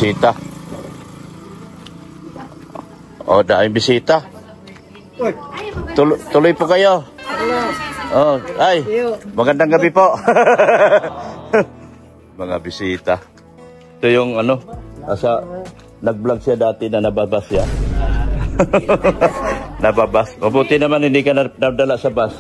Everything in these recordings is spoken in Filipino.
bisita. O, daing bisita. Tuloy po kayo. Oh, ay, magandang gabi po. Mga bisita. Ito yung ano, nag-vlog siya dati na nababas siya. Nababas. Mabuti naman hindi ka nadala sa bus.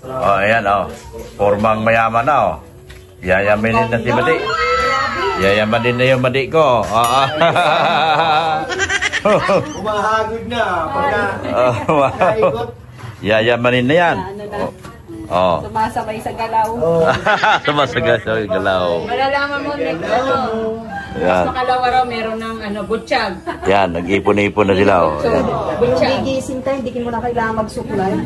Oh, ayan, oh. Formang mayaman na, oh. Yayamanin na si Madi. Yayamanin na yung Madi ko. Umahagod na. Yayamanin na yan. Oh. Sumasabay sa galaw. Sumasabay sa galaw. Malalaman mo, next Yan. makalawa raw meron ng butsyag. Yan, nag-ipon-ipon na sila, oh. Yan. Butsyag. Gigising tayo, hindi mo na kailangan magsuklay.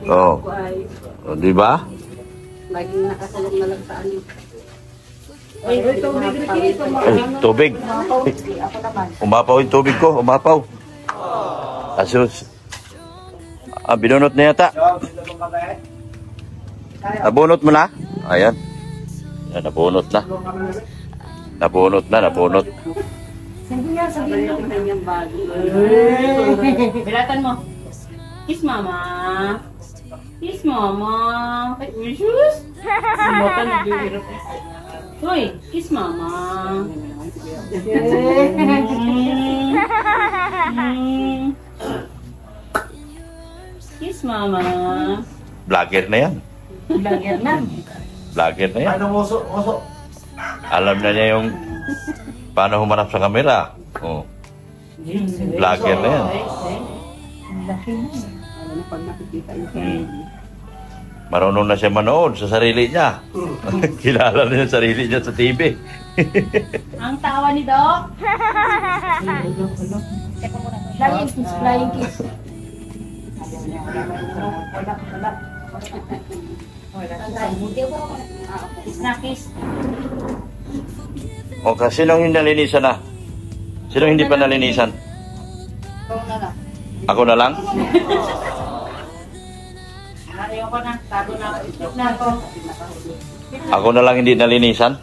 Oh. Oh, di ba? Laging nakasalong na lang sa alim. Ay, tubig. Umapaw yung tubig ko, umapaw. Asus. Binunot na yata. Nabunot mo na? Ayan. Ayan, nabunot na. Nabunot. Sabi mo kanyang bago. Bilatan mo. Kiss mama. Kiss mama. Ay, wishes? Sumutan, nagbibiro. Uy, kiss mama. Kiss mama. Vlogger na yan. Vlogger na. Vlogger na yan. Anong uso? Alam na niya yung paano humarap sa kamera. Oh. Vlogger na yan. Laki na. Ano pag nakikita yung Marunong na siya manood sa sarili niya. Kilala na yung sarili niya sa TV. Ang tawa ni Doc. Flying kiss, flying kiss. Kiss na kiss. O kasi sinong hindi nalinisan na? Sinong hindi pa nalinisan? Ako na lang? Ayoko na, tago na ako. Ako na lang hindi nalinisan?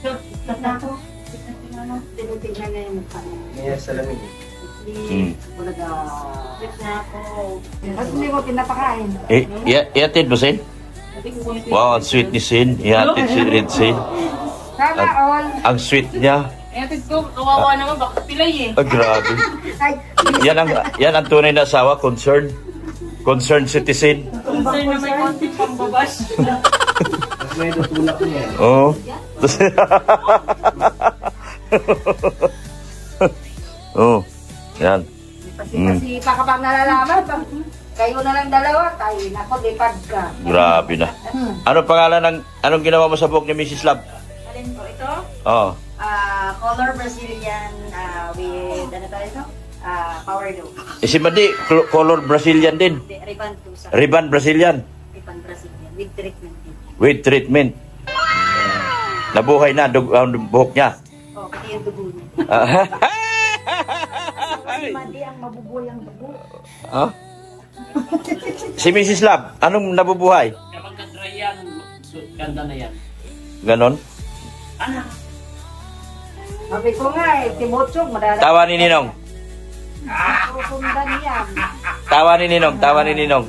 Stop na ako. Tinitignan na yung mukha niya. Ngayon sa lamig. Stop na ako. Ba't hindi mo pinapakain? Iatid mo, Sin? Wow, ang sweet ni Sin. Iatid si Red Sin. Sana all. Ang sweet niya. Iatid ko, kawawa naman, baka pilay eh. Grabe. Yan ang tunay na asawa, concerned. Concerned citizen. Concern na may konti pang babas. May tutulak niya. Oo. Oh. Yan. Kasi pa kapag nalalaman, kayo na lang dalawa, tayo na ako, lipad ka. Grabe na. Anong pangalan anong ginawa mo sa buhok ni Mrs. Love? Alin po ito? Oo. Color Brazilian with, ano tayo ito? Power dough. Si Madi, color Brazilian din. Ribbon to sa Ribbon Brazilian. Ribbon Brazilian with treatment. With treatment. Nabuhay na ang buhok niya. Oh, pati yung dugo niya. Madi ang mabubuhay ang dugo. Huh? Si Mrs. Love, anong nabubuhay? Kapag ka-dry yan, ganda na yan. Ganon? Sabi ko nga Timochog, madala. Tawa ni Ninong. Susundan niya. Tawa ni Ninong.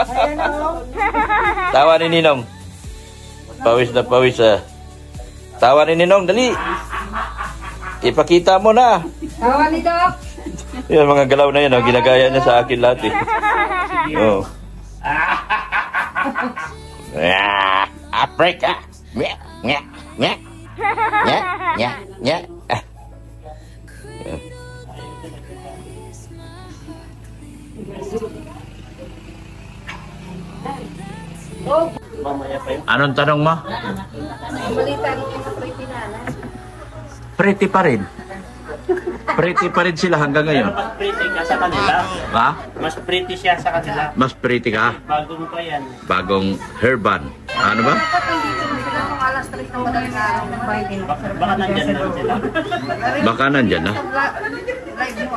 Ayan o. Tawa ni Ninong. Pawis na pawis. Tawa ni Ninong, dali. Ipakita mo na. Tawa ni Doc. Yan, mga galaw na yan. Oh. Ginagaya niya sa akin lahat. Oh. Africa. Anong tanong mo? Balita mo yung pretty na. Pretty pa rin. Pretty pa rin sila hanggang ngayon. Pero mas pretty ka sa kanila. Ha? Mas pretty siya sa kanila. Mas pretty ka? Bagong pa yan. Bagong hair band. Ano ba? Dapat hindi ko sila kung alam alas 3 ng madaling araw ng bahay nila. Baka nandyan na lang sila. Baka nandyan na. Live mo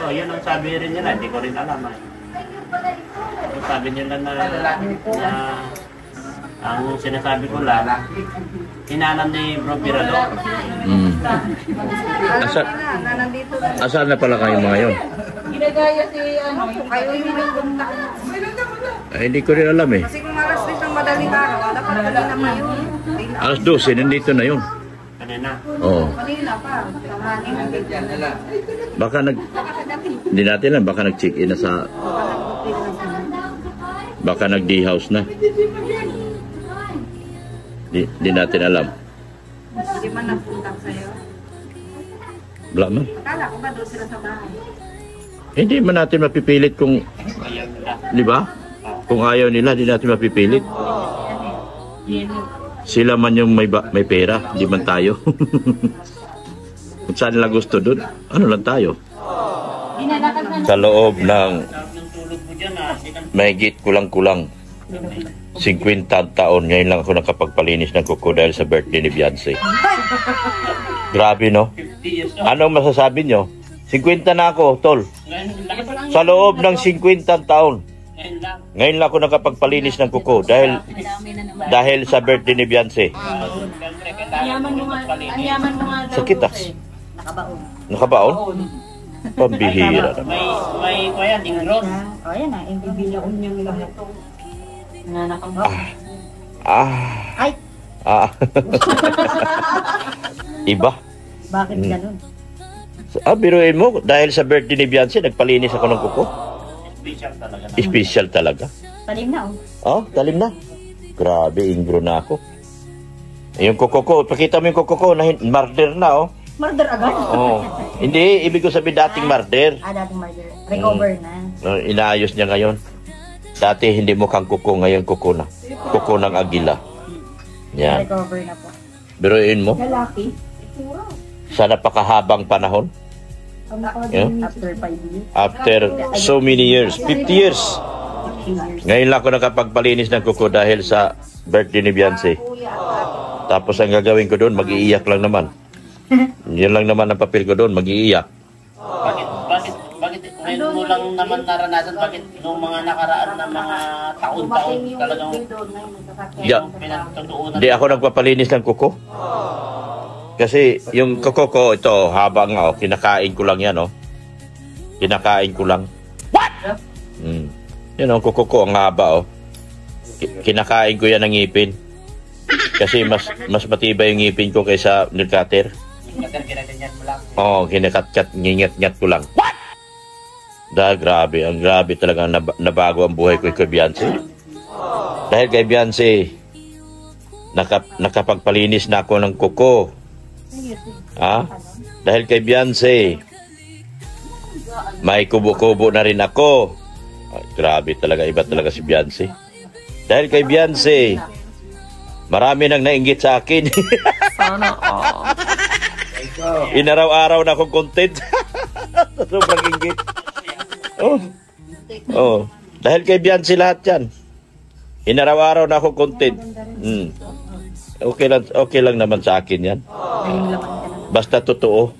Oh, yun ang sabi rin nila. Hindi ko rin alam. Ang sabi nila na ang sinasabi ko lang, hinanan ni Bro Pirador. Asan na pala kayo mga yun? Ginagaya si ano, kayo yung nagpunta. Ay, hindi ko rin alam eh. Kasi kung alas 3 ng madaling araw, dapat kanina pa yun. Alas 12, nandito na yun. Kanina. Oo. Kanina pa. Tanghani na. Baka hindi natin alam, baka nag-check-in na sa... Baka nag-day house na. Di natin alam. Hindi man nagpunta sa'yo. Wala man. Akala ko ba doon sila sa bahay? Hindi man natin mapipilit kung... Di ba? Kung ayaw nila, di natin mapipilit. Sila man yung may pera, di man tayo. Kung saan nila gusto doon, ano lang tayo? Sa loob ng mahigit kulang-kulang 50 taon, ngayon lang ako nakapagpalinis ng kuko dahil sa birthday ni Beyonce. Grabe, no? Anong masasabi nyo? 50 na ako, tol. Sa loob ng 50 taon. Ngayon lang ako nakapagpalinis ng kuko dahil sa birthday ni Beyonce. Anyaman mo nga. Sakit ah. Nakabaon? Pambihira naman. May kuya, ingron. O yan na, hindi binaon niyang lahat. Nanakamba. Ay! Iba. Bakit ganun? Biruin mo, dahil sa birthday ni Beyonce, nagpalinis ako ng kuko. Special talaga. Special talaga. Talim na Oh, talim na. Grabe, ingro na ako. Yung kuko ko, pakita mo yung kuko ko, marder na, oh. Murder agad? Oh. Hindi, ibig ko sabihin dating marder. Dating murder. Recover na. Inaayos niya ngayon. Dati hindi mukhang kuko, ngayon kuko na. Kuko ng agila. Yan. Recover na po. Biruin mo, Lalaki? sa napakahabang panahon. Yeah. After 5 years. After so many years, 50 years. Ngayon lang ako nakapagpalinis ng kuko dahil sa birthday ni Beyonce. Tapos ang gagawin ko doon, mag-iiyak lang naman. Yan lang naman ang papel ko doon, mag-iiyak. Bakit ngayon mo lang naman naranasan, bakit nung mga nakaraan na mga taon-taon talagang Yeah. pinatutuunan? Hindi ako nagpapalinis ng kuko. Kasi yung kuko ko, ito, habang kinakain ko lang yan, oh. Kinakain ko lang. What? Yan, kuko ko, ang haba, oh. Kinakain ko yan ng ngipin. Kasi mas matibay yung ngipin ko kaysa nilcutter. Ginaganyan mo lang. Oo, kinakat-kat, ngingat-ngat ko lang. What? Grabe, ang grabe talaga nabago ang buhay ko kay Beyonce. Dahil kay Beyonce, nakapagpalinis na ako ng kuko. Dahil kay Beyonce, may kubo-kubo na rin ako. Grabe talaga, iba talaga si Beyonce. Dahil kay Beyonce, marami nang nainggit sa akin. Sana all. Inaraw-araw na akong content. Sobrang inggit. Oh. Dahil kay Beyonce lahat yan. Inaraw-araw na akong content. Okay lang naman sa akin yan. Basta totoo.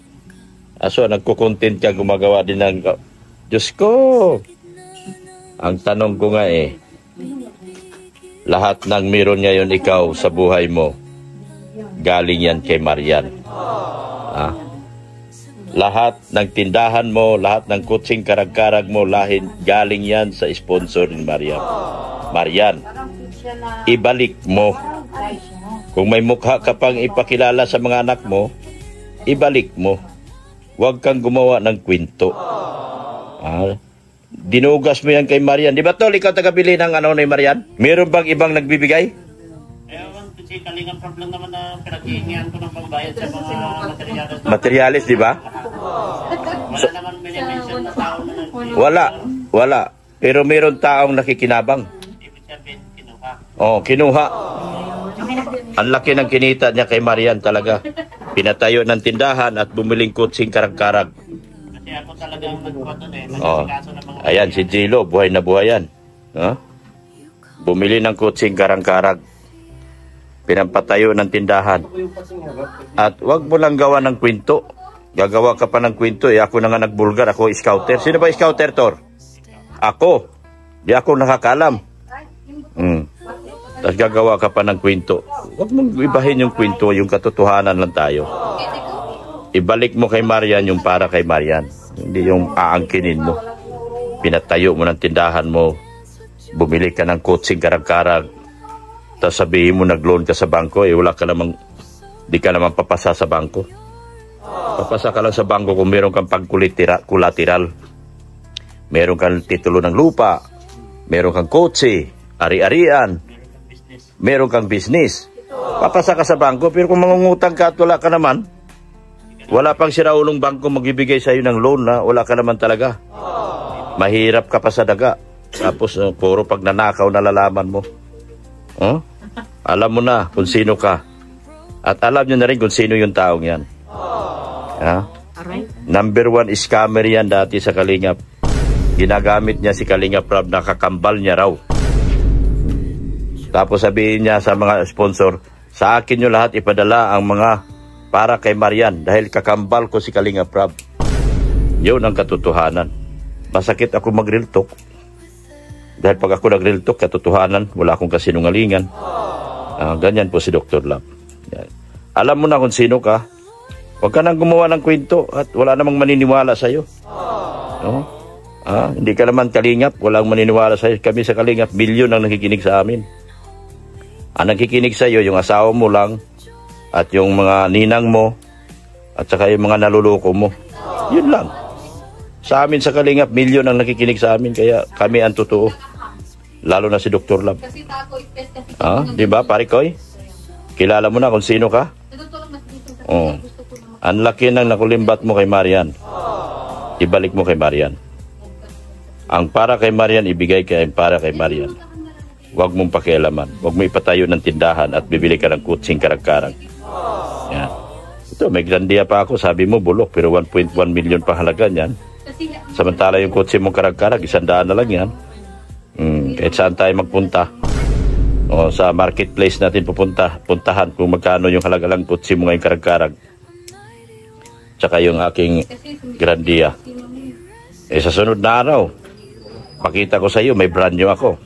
Aso, nagko-content ka, gumagawa din ng... Diyos ko! Ang tanong ko nga lahat ng meron ngayon ikaw sa buhay mo, galing yan kay Marian. Lahat ng tindahan mo, lahat ng kutsing karag-karag mo, galing yan sa sponsor ni Marian. Marian, ibalik mo. Kung may mukha ka pang ipakilala sa mga anak mo, ibalik mo. Huwag kang gumawa ng kwento. Dinugas mo yan kay Marian. Di ba, Tol, ikaw tagabili ng ni Marian? Meron bang ibang nagbibigay? Ewan, kasi kalingang problem naman na pinag-iingihan ko ng pambayad sa mga materialis. Materialis, di ba? Wala naman minimension na tao na Wala. Pero meron taong nakikinabang. ibig sabihin, kinuha. Kinuha. Ang laki ng kinita niya kay Marian talaga. Pinatayo ng tindahan at bumiling kutsing karag-karag. Kasi ako talagang nagkuha doon nagsikaso ng mga... Ayan, si Jilo, buhay na buhay yan. Bumili ng kutsing karang-karag. Pinampatayo ng tindahan. At wag mo lang gawa ng kwento. Gagawa ka pa ng kwento. Ako na nga nagbulgar. Ako scouter. Sino ba scouter, Tor? Ako. Di ako nakakalam. Tapos gagawa ka pa ng kwento. Huwag mong ibahin yung kwento. Yung katotohanan lang tayo. Ibalik mo kay Marian yung para kay Marian. Hindi yung aangkinin mo. Pinatayo mo ng tindahan mo. Bumili ka ng kutsing karag-karag. Tapos sabihin mo nag-loan ka sa bangko. Wala ka namang, di ka naman papasa sa bangko. Papasa ka lang sa bangko kung meron kang pag-collateral. Meron kang titulo ng lupa. Meron kang kotse. Ari-arian. Meron kang business. Papasa ka sa bangko. Pero kung mangungutang ka at wala ka naman, wala pang siraulong bangko magbibigay sa iyo ng loan na wala ka naman talaga. Mahirap ka pa sa daga. Tapos puro pag nanakaw nalalaman mo. Alam mo na kung sino ka. At alam nyo na rin kung sino yung taong yan. Number 1 scammer yan dati sa Kalingap. Ginagamit niya si Kalingap Rab, nakakambal niya raw. Tapos sabihin niya sa mga sponsor, sa akin nyo lahat ipadala ang mga para kay Marian dahil kakambal ko si Kalingap Rab. Yun ang katotohanan. Masakit ako mag-real talk. Dahil pag ako nag-real talk, katotohanan, wala akong kasinungalingan. Ganyan po si Dr. Love. Yan. Alam mo na kung sino ka. Huwag ka nang gumawa ng kwento at wala namang maniniwala sa'yo. No? Hindi ka naman Kalingap, walang maniniwala sa'yo. Kami sa Kalingap, milyon ang nakikinig sa amin. Ang nakikinig sa'yo, yung asawa mo lang, at yung mga ninang mo, at saka yung mga naluloko mo. Yun lang. Sa amin sa Kalingap, milyon ang nakikinig sa amin, kaya kami ang totoo. Lalo na si Dr. Love. Di ba, pare Koy? Kilala mo na kung sino ka? Ang laki ng nakulimbat mo kay Marian. Ibalik mo kay Marian. Ang para kay Marian, ibigay kay para kay Marian. Huwag mong pakialaman. Huwag mo ipatayo ng tindahan at bibili ka ng kutsing karag-karag. Yan. Ito, may grandia pa ako. Sabi mo, bulok. Pero 1.1 million pa halaga niyan. Samantala yung kutsi mong karag-karag, 100 na lang yan. Kahit saan tayo magpunta. Sa marketplace natin puntahan kung magkano yung halaga lang kutsi mo ngayong karag-karag. Tsaka yung aking grandia. Sa sunod na araw, pakita ko sa iyo, may brand new ako.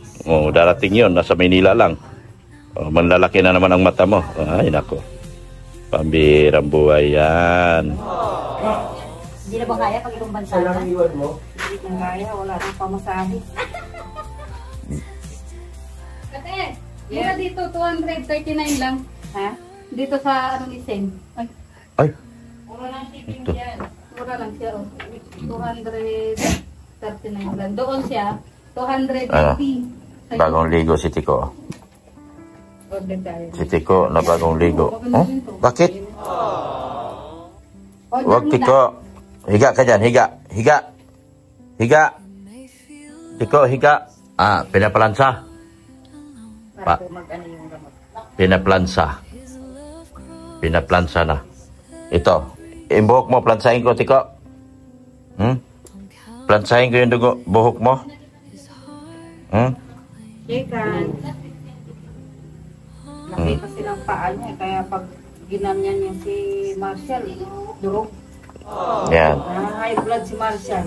Darating yun, nasa Maynila lang. Manlalaki na naman ang mata mo. Ay, nako. Pambirang buhay yan. Hindi na ba kaya pag itong bansa na? Hindi na kaya, wala nang pamasahe. Ate, mura dito, 239 lang. Ha? Dito sa anong isen. Ay. Mura lang shipping yan. Mura lang siya. 239 lang. Doon siya, 280. Bagong ligo si Tiko. Order tayo. Si Tiko na bagong ligo. Bakit? Wag Tiko. Higa ka dyan, higa. Higa. Higa. Tiko, higa. Pinaplansa. Pinaplansa. Pinaplansa na. Ito. Buhok mo, plansahin ko, Tiko. Plansahin ko yung buhok mo. Chicken. Nakita silang paa niya, kaya pag ginanyan niya si Marshall, durog. Yan. High blood si Marshall.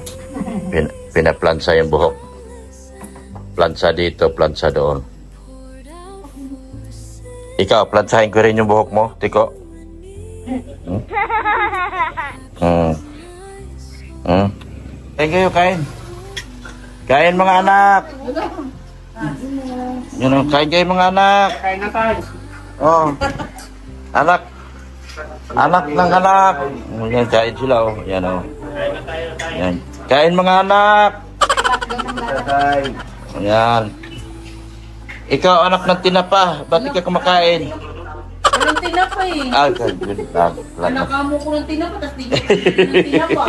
Pinaplansa yung buhok. Plansa dito, plansa doon. Ikaw, plansahin ko rin yung buhok mo, Tiko. Kain kayo, kain. Kain mga anak. Kain kayo mga anak. Kain na tayo. Anak. Anak ng anak. Yan, kain sila. Yan, Yan. Kain mga anak. Yan. Ikaw, anak ng tinapa. Ba't di ka kumakain? Walang tinapa eh. Nakamo ko ng tinapa, tapos di ng tinapa.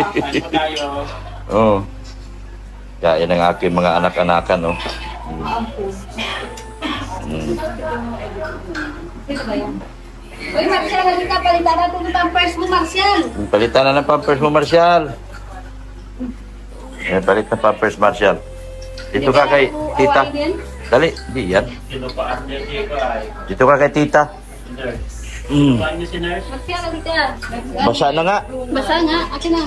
Kain ang aking mga anak-anakan. Sino ba yan? Uy, Marshall, halika, palitan natin ng pampers mo, Marshall. Palitan na ng pampers mo, Marshall. Palit na pampers, Marshall. Dito ka kay tita. Dali, di yan. Dito ka kay tita. nurse. Mm. Kuhaan niyo si nurse. Basa na nga. Basa nga, akin na.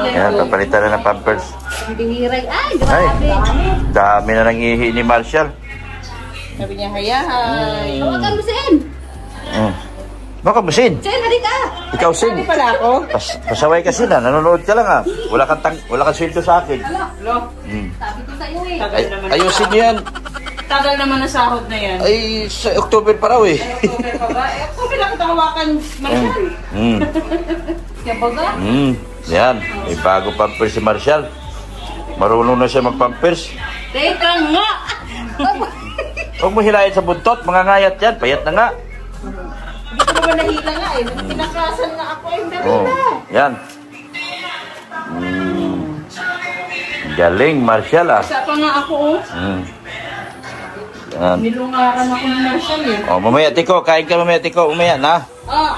Ayan, papalitan na ng pampers. Biniray. Ay, Ay, grabe. dami na nang ihi ni Marshall. Sabi niya, hayahay. Tawagan mo, Sen. Baka mo, Sin. Sen, halika. Ikaw, Sin. Sabi pala ako. Pasaway ka, Sin, ha? Nanonood ka lang, ha? Wala kang sweldo sa akin. Lo, Sabi ko sa'yo eh. tagal naman. Ayusin niyo yan. Tagal naman ang sahod na yan. Ay, sa October pa raw, eh. Okay pa ba? Okay lang tawakan, Marshall. Kaya baga? Yan, may bago pampers si Marshall. Marunong na siya magpampers. Teka nga! Huwag mo hilahin sa buntot, mga ngayat yan. Payat na nga. Hindi ko naman nahila nga eh. Tinakasan nga ako eh. Dali Oh, na. yan. Galing, Marshall, ah. Isa pa nga ako oh. Yan. Nilungaran ako ng Marshall eh. Oh, mamaya, Tiko. Kain ka mamaya, Tiko. Mamaya, na. Oh,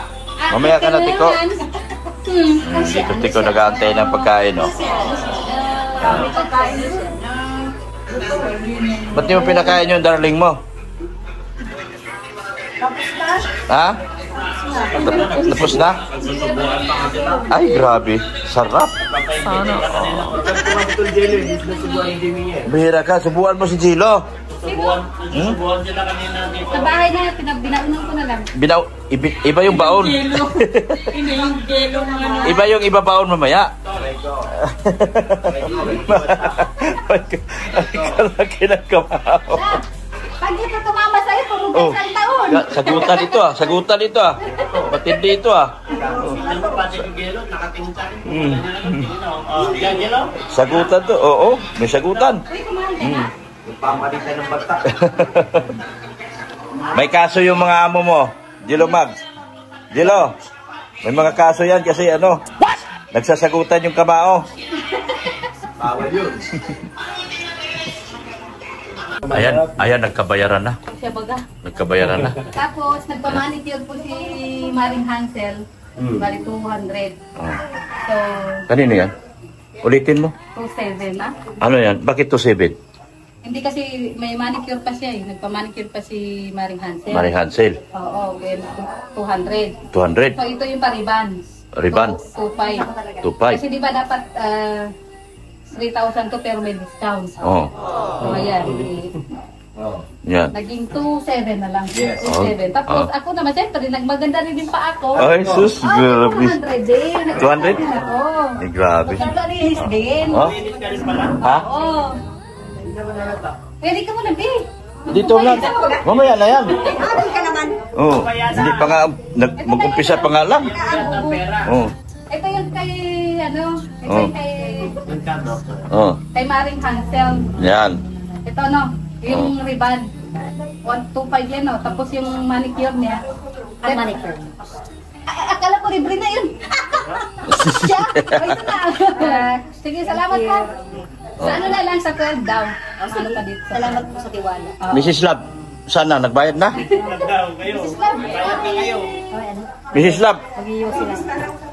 Mamaya ka na, Tiko. Hmm. Dito, Tiko, nag-aantay ng pagkain, oh. Kami kakain. Ba't di mo pinakain yung darling mo? Ha? Tapos na? Ay, grabe. Sarap. Sana all. Bihira ka. Subuan mo si Jilo. Subuhan sila kanina dito. Sa bahay na, binaunan ko na lang. Iba yung baon. Gelo. Hindi yung gelo mga ano. Iba yung iba baon mamaya. Ay, kalaki ng kamao. Pag ito tumama sa'yo, pumugay Oh. sa taon. Sagutan ito, ah. Sagutan ito, ah. Matindi ito, ah. Tignan mo pati yung gelo, nakatingin sa akin. Yan, gelo. Sagutan to. Oo, may sagutan. Uy, kumain ka na. Pamalitan ng bata. May kaso yung mga amo mo. Jilo Mag. Jilo. May mga kaso yan kasi ano. Nagsasagutan yung kamao. Bawal yun. Ayan, nagkabayaran na. Siya baga. Nagkabayaran na. Tapos, nagpamanicure po si Maring Hansel. Bali 200. Oh. So, Kanino yan? Ulitin mo. 2.7 ah. Ano yan? Bakit 2.7? Hindi kasi may manicure pa siya eh. Nagpamanicure pa si Maring Hansel. Maring Hansel. Oo, well, 200. 200. So, ito yung pariban. Riban. 2.5. 2.5. Kasi di ba dapat 3,000 to pero may discount. Oh. So, ayan. Yan. Naging 2.7 na lang. 2.7. Tapos ako naman, syempre, nagmaganda rin din pa ako. Ay, sus. Grabe. 200 din. 200? Oo. Ay, grabe. Nagpalinis din. Oh? Ha? Oo. Pwede ka muna, B. Dito na. Mamaya na yan. Aral ka naman. Oh. Hindi pa nga. Mag-umpisa pa nga lang. Oh. Ito yung kay, ano, ito Oh. yung kay Oh. Maring Hansel. Yan. Ito, no, yung ribbon. 125 yan, no. Tapos yung manicure niya. Ang manicure? Akala ko libre na yun. Siya? Ito na. Sige, salamat po. Sa ano na lang, sa 12 daw. Ano pa dito? Salamat po sa tiwala. Mrs. Love, sana nagbayad na? Mrs. Love. Mrs. Love,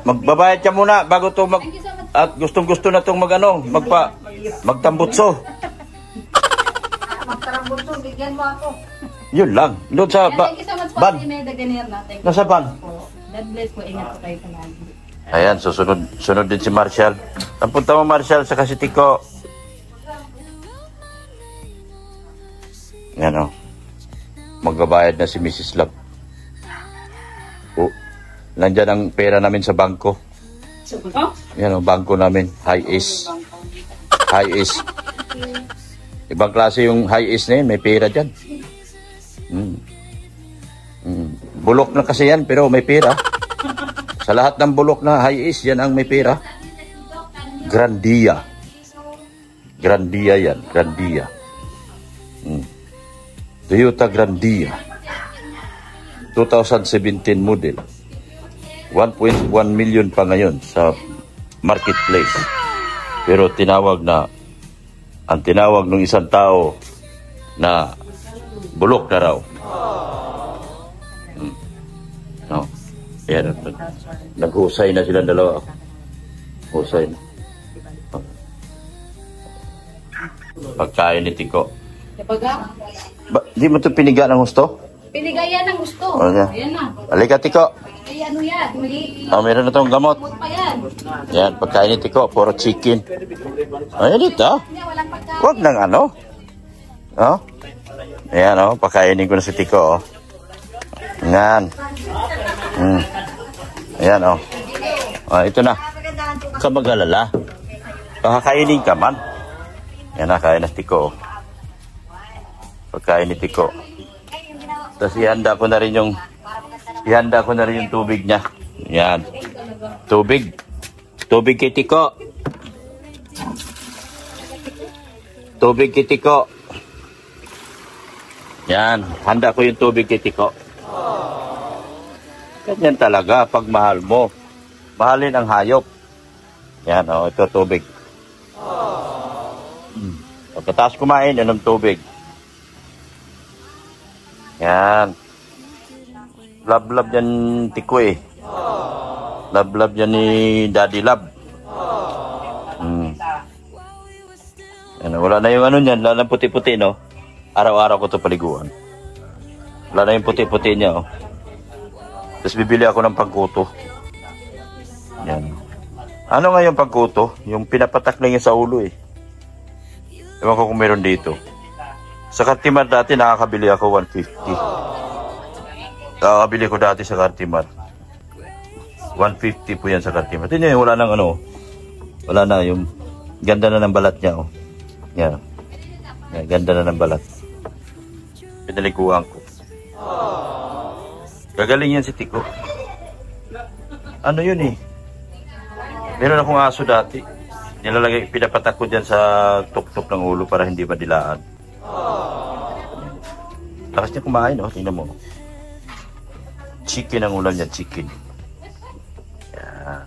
magbabayad ka muna bago to at gustong-gusto na tong magtambutso. Magtarambot to, bigyan mo ako. Yun lang. Doon sa Thank you so much po. ban. Imelda Ganier natin. Nasa ban. God bless po. Ingat po kayo palagi. Ayan, sunod din si Marshall. Ang punta mo, Marshall, sa Kasitiko. Yan o. Magbabayad na si Mrs. Love. Oh, nandyan ang pera namin sa bangko. Yan o, bangko namin. High Ace. High Ace. Ibang klase yung High Ace na yun. May pera dyan. Bulok na kasi yan, pero may pera. Sa lahat ng bulok na High Ace, yan ang may pera. Grandia. Grandia yan. Grandia. Toyota Grandia. 2017 model. 1.1 million pa ngayon sa marketplace. Pero ang tinawag ng isang tao na bulok na raw. No. Ayan, naghusay na silang dalawa. Husay na. Pagkain ni Tiko. Kapag Di mo ito piniga ng gusto? Pinigaya ng gusto. Okay. Ayan na. Halika, Tiko. Ay, ano yan? Mali. Oh, meron na tong gamot. Gamot pa yan. Yan, pagkain ni Tiko, puro chicken. Ayan dito. Hindi, walang pagkain. Huwag nang ano. Oh. Ayan, oh. Pakainin ko na si Tiko, oh. Yan. Ayan, oh. Oh, ito na. Huwag ka mag-alala. Pakakainin ka man. Yan, nakain na si Tiko, oh. Pagkain ni Tiko. Tapos ihanda ko na rin yung tubig niya. Yan. Tubig. Tubig kay Tiko. Tubig kay Tiko. Yan. Handa ko yung tubig kay Tiko. Ganyan talaga pag mahal mo. Mahalin ang hayop. Yan. Oh, ito tubig. Pagkatapos kumain, yan ang tubig. Yan. Love yan Tiko eh. Love yan ni Daddy Love. Ano, wala na yung ano niyan, wala na puti-puti, no? Araw-araw ko ito paliguan. Wala na yung puti-puti niya, oh. Tapos bibili ako ng pangkuto. Yan. Ano nga yung pangkuto? Yung pinapatak lang yung sa ulo, eh. Ewan ko kung meron dito. Sa Cartimar dati nakakabili ako 150. Nakakabili ko dati sa Cartimar. 150 po yan sa Cartimar. Tingnan nyo, wala nang ano. Wala na yung ganda na ng balat niya, oh. Yan. Yan, ganda na ng balat. Pinaliguan ko. Gagaling yan si Tiko. Ano yun eh? Meron akong aso dati. Nilalagay, pinapatak ko dyan sa tuktok ng ulo para hindi madilaan. Lakas niya kumain, oh. Tingnan mo. Chicken ang ulam niya, chicken. Yan.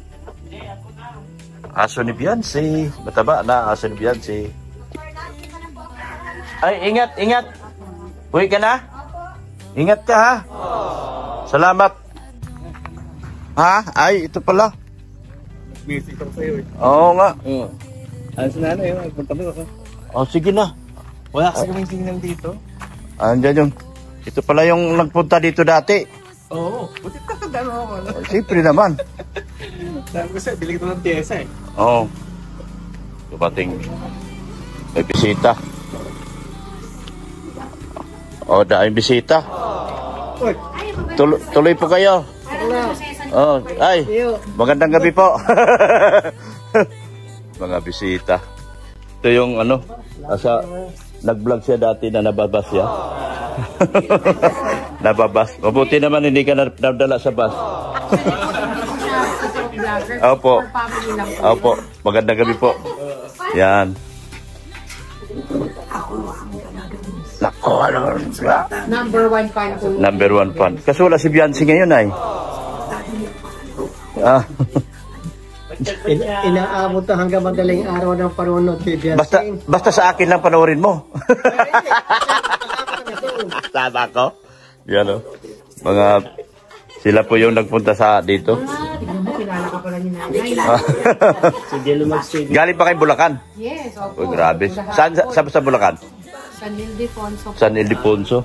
Aso ni Beyonce. Mataba na, aso ni Beyonce. Ay, ingat, ingat. Uwi ka na? Ingat ka, ha? Salamat. Ha? Ay, ito pala. Music ako sa'yo eh. Oo nga. Ano sa nanay, punta mo ako. Oh, sige na. Wala kasi kaming signal dito. Andyan yung... Ito pala yung nagpunta dito dati. Oo. Buti ka kagano ako. Oh, siyempre naman. Sabi ko sa'yo, bili ko ng pyesa eh. Oo. Dumating. May bisita. Oh, daing bisita. Uy. Tuloy po kayo. Oh, ay. Magandang gabi po. Mga bisita. Ito yung ano, nag-vlog siya dati na nababas siya. Nababas. Mabuti naman hindi ka nadala sa bus. Opo. Opo. Magandang gabi po. Yan. Nako, ano? Number 1 fan po. Number 1 fan. Kasi wala si Beyonce ngayon ay. Ah. Inaabot na hanggang madaling araw ng panunod si Beyonce. Basta sa akin lang panoorin mo. Tama ko. Yan o. Mga sila po yung nagpunta sa dito. Kilala ka pala ni nanay. Galing pa kay Bulacan? Yes, opo. Oh, grabe. Saan sa Bulacan? San Ildefonso. San Ildefonso.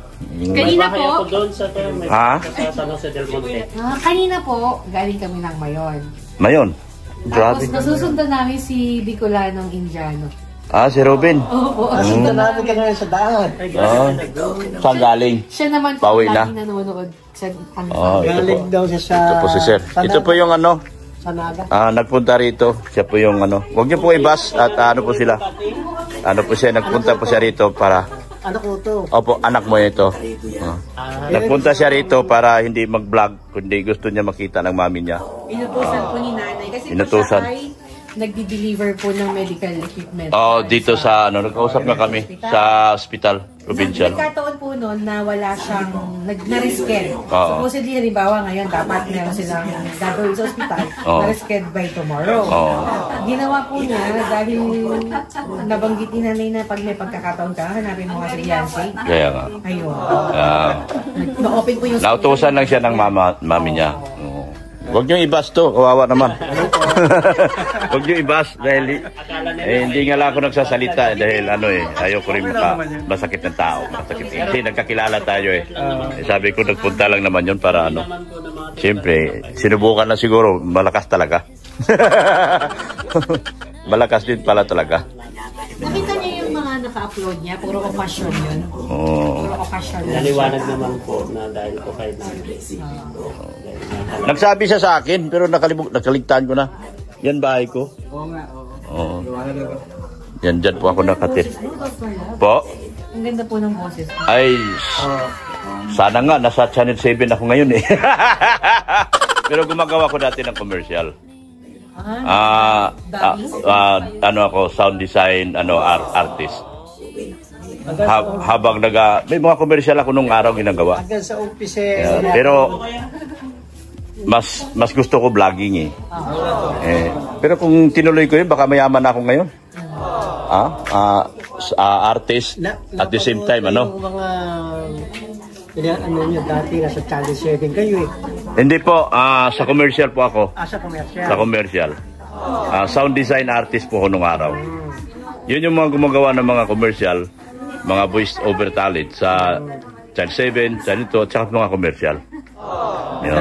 Kanina Bahay ako po, doon sa Ha? San Jose del Monte. kanina po, galing kami ng Mayon. Mayon. Tapos Grabe. nasusundan namin si Bicolanong Indiano. Ah, si Robin. Opo. Nalabi ka ngayon sa daan. Oh. Saan galing? Siya naman po Pauwi na? laging nanonood sa Oh, ito po. Galing daw siya sa... Ito po si Sir. Ito po yung ano, Sa Naga. nagpunta rito. Siya po yung ano. Huwag niyo po i-bus at ano po sila. Ano po siya, nagpunta po siya rito para... Ano ko to? Opo, anak mo ito. Oh. Nagpunta siya rito para hindi mag-vlog, kundi gusto niya makita ng mami niya. Inutusan po ni nanay. Kasi Inutusan. po siya ay nagdi-deliver po ng medical equipment. Oh, dito sa ano, nagkausap na kami sa hospital, provincial. Nagkataon po noon na wala siyang na-reschedule. Oo. Supposedly, halimbawa ngayon, dapat meron silang gagawin sa hospital, Oo. na-reschedule by tomorrow. Oo. Ginawa po niya dahil nabanggit ni nanay na pag may pagkakataon ka, hanapin mo nga si Beyonce. Kaya nga. Ayun. Ah, Na-open po yung nautusan lang siya ng mami niya. Oo. Huwag niyo ibas to, kawawa naman. Huwag niyo ibas dahil hindi nga lang ako nagsasalita dahil ayoko rin masakit ng tao. Masakit. Kasi nagkakilala tayo eh. Sabi ko nagpunta lang naman yun para siyempre, sinubukan na siguro, malakas talaga. Malakas din pala talaga. Nakita niyo yung mga naka-upload niya, puro occasion yun. Oo. Puro occasion lang. Naliwanag naman po na dahil po kayo Nagsabi siya sa akin, pero nakaligtaan ko na. Yan bahay ko. Oo nga, Oo. Yan, dyan po ako nakatir. Po? Ang ganda po ng boses. Ay, sana nga, nasa Channel 7 ako ngayon eh. Pero gumagawa ko dati ng commercial. Ako, sound design, artist. Habang may mga commercial ako nung araw ginagawa. Hanggang sa umpisa. Pero, mas gusto ko vlogging eh. Pero kung tinuloy ko yun, baka mayaman ako ngayon. Artist, at the same time, Yung mga, nyo dati, nasa Channel 7 kayo eh. Hindi po, sa commercial po ako. Sa commercial. Sa commercial. Sound design artist po ko nung araw. Yun yung mga gumagawa ng mga commercial, mga voice over talent sa Channel 7, Channel 2, at saka mga commercial.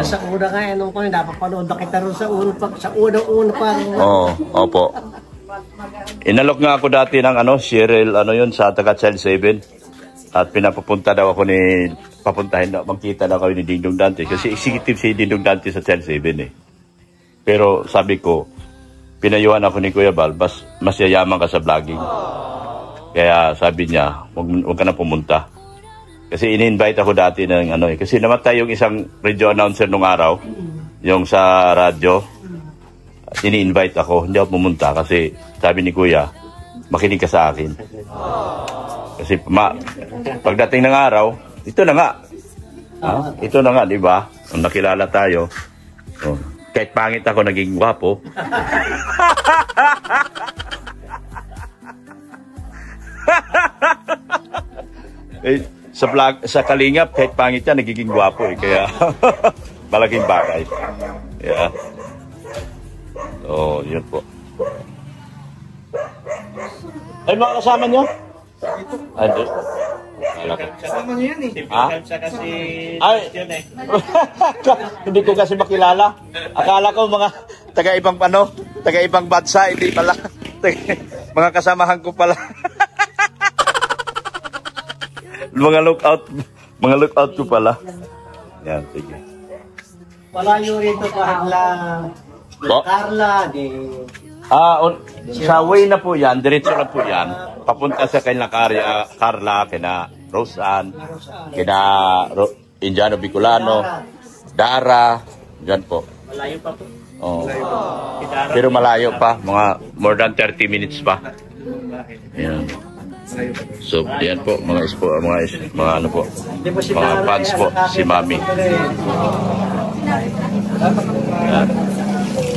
Sa una nga, ko napapanood na kita rin sa unang-una pa. Oo, opo. Inalok nga ako dati ng Cheryl, sa taga Channel 7. At pinapapunta daw ako magkita daw kami ni Dingdong Dante. Kasi executive si Dingdong Dante sa Channel 7 eh. Pero sabi ko, pinayuhan ako ni Kuya Bal, mas yayaman ka sa vlogging. Kaya sabi niya, huwag ka na pumunta. Kasi in-invite ako dati ng kasi namatay yung isang radio announcer nung araw, yung sa radyo. Ini-invite ako, hindi ako pumunta kasi sabi ni Kuya, makinig ka sa akin. Kasi pagdating ng araw, ito na nga. Ito na nga, di ba? Nung nakilala tayo, kahit pangit ako, naging gwapo. Sa Kalingap, kahit pangit yan, nagiging gwapo eh. Kaya, malaking bagay. Yeah. Yun po. Ay, mga kasama nyo? Ando. Kasama nyo yan eh. Siya kasi Ay, hindi ko kasi makilala. Akala ko mga taga-ibang taga-ibang bansa, hindi pala. Mga kasamahan ko pala. Mga lookout ko pala. Yan, sige. Malayo rito Carla. Sa way na po yan, diretso na po yan. Papunta sa kanya Carla, kina Roseanne, kina Indiano Bicolano, Dara, dyan po. malayo pa po. Pero malayo pa, mga more than 30 minutes pa. Yan. So, yan po, mga fans po, si Mami. Yan.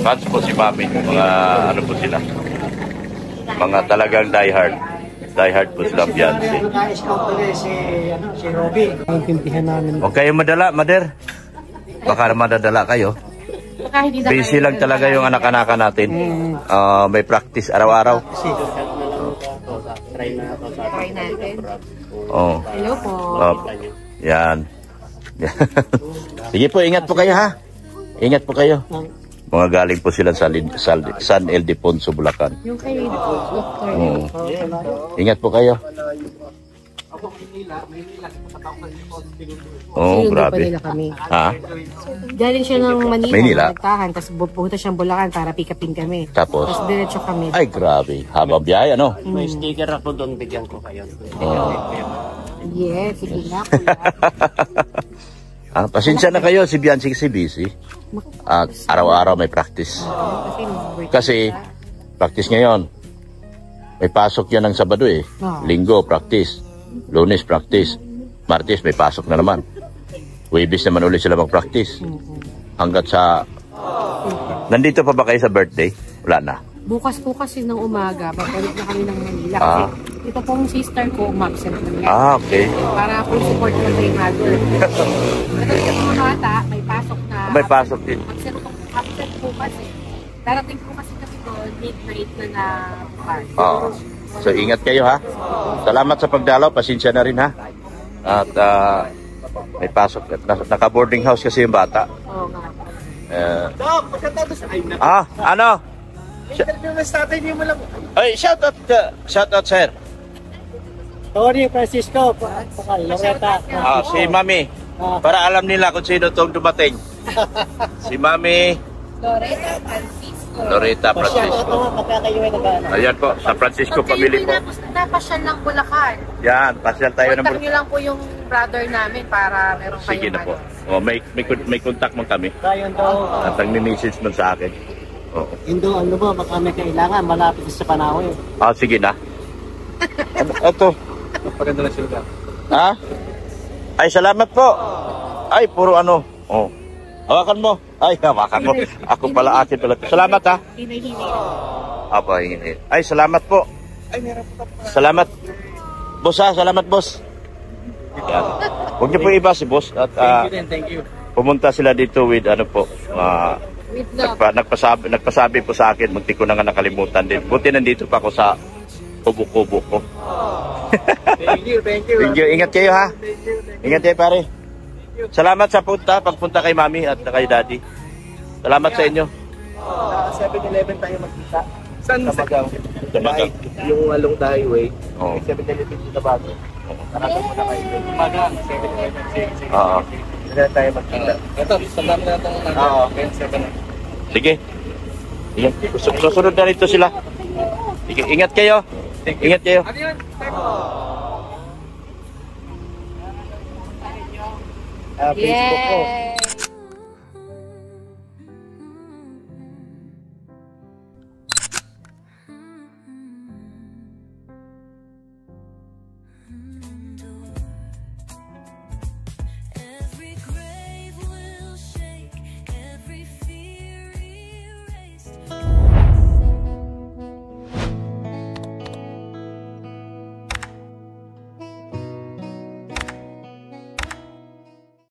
Fans po si Mami, mga po sila. Mga talagang diehard. Diehard po sila Beyonce. Si Robby. Ang pintihan namin. Huwag kayo madala, Mader. Baka madadala kayo. Busy lang talaga yung anak-anakan natin. May practice araw-araw. Try natin. Hello po. Yan. Sige po, ingat po kayo ha. Ingat po kayo. Mga galing po sila sa San Ildefonso, Bulacan. Yung kay Dr. Ingat po kayo. Grabe. Ha? Galing siya ng Manila. Nagtahan, tapos pupunta siyang Bulacan para pick-upin kami. Tapos diretso kami. Ay, grabe. Habang biyahe, ano? May sticker ako doon, bigyan ko kayo. Yes, sige nga kuya. Pasensya na kayo, si Beyonce kasi busy. At araw-araw may practice. Kasi, practice ngayon. May pasok yan ng Sabado eh. Linggo, practice. Lunes, practice. Martes, may pasok na naman. Huwebes naman ulit sila mag-practice. Hanggat sa... Nandito pa ba kayo sa birthday? Wala na. Bukas po kasi ng umaga, babalik na kami ng Manila. Kasi ito pong sister ko, umabsent na yan. Okay. Para po support ko kay mother. Kasi yung mga bata, may pasok na. May pasok din. Absent po kasi. Darating po kasi kami doon, midnight na bukas. Oo. So ingat kayo ha. Salamat sa pagdalaw, pasensya na rin ha. At may pasok, naka-boarding house kasi yung bata. Oo nga. Dok, pagkatapos ay na. Ano? Interview na sa atin, yung mo lang. Ay, shout out sir. Tony, Francisco, Loretta. Si Mami. Para alam nila kung sino tong dumating. Si Mami Loretta Francisco. Ayan po, sa Francisco family po. Napasyal lang Bulacan. Yan, pasyal tayo ng Contact nyo lang po yung brother namin para meron kayong Sige na po. May contact mo kami. Kayon daw. At nag-message mo sa akin. Oo. Indo, ano ba, baka may kailangan, malapit sa Panahoy. Sige na. Ito. Paganda na sila. Ha? Ay, salamat po. Ay, puro ano. Oh. Hawakan mo. Ay, hawakan mo. Ako pala, akin pala. Salamat ha. Apa, hingi. Ay, salamat po. Ay, meron po. Salamat. Boss ha, salamat boss. Yan. Huwag niyo po iba si boss. At Thank you. pumunta sila dito with ano po. Nagpasabi po sa akin. Munti ko na nga nakalimutan din. Buti nandito pa ako sa kubo-kubo ko. Thank you. Thank you. Ingat kayo ha. Ingat kayo pare. Salamat sa pagpunta kay Mami at kay Daddy. Salamat sa inyo. 7-Eleven tayo magkita. Saan? Sa Magang. Yung along the highway. Oo. 7-Eleven dito bago. Nakatang mo na kayo. Magang, 7-Eleven. Oo. Saan tayo magkita? Ito, sandaan na natin. Oo, 7-Eleven. Sige. Ingat. Susunod na rito sila. Sige, ingat kayo. Ingat kayo. Ano yun? Facebook po.